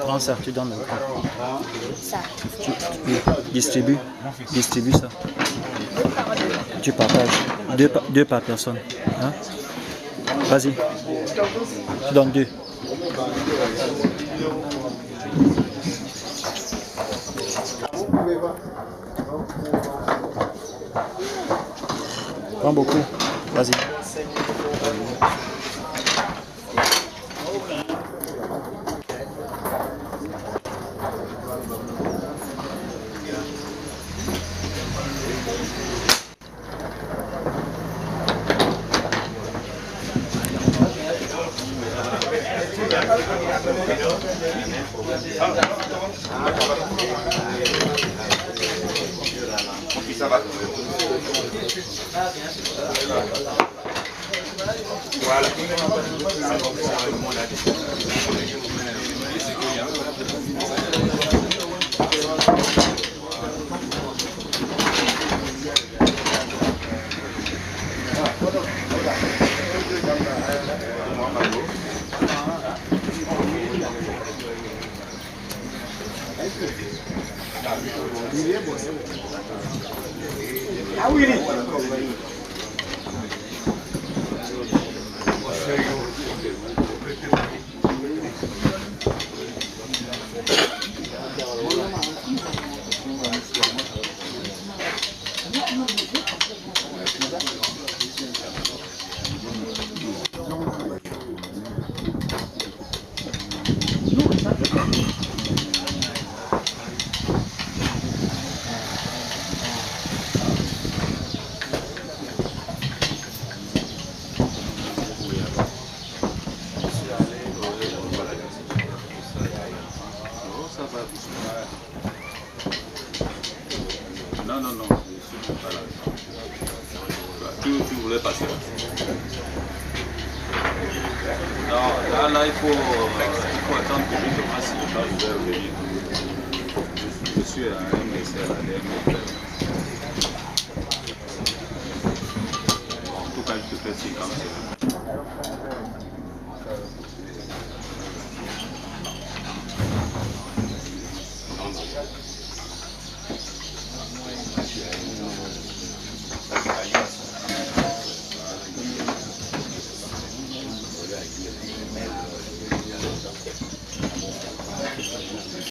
Prends ça, tu donnes. Ça. Distribue ça. Tu partages. Deux par personne. Hein? Vas-y. Tu donnes 2. Prends beaucoup. Vas-y. Ça va. Voilà. Ah oui, non, non, non, je suis pas là. Tu voulais passer là. Non, là il faut attendre que je commence le temps, je vais revenir. Je suis à un essai à l'ADM. En tout cas, je te fais 5 ans.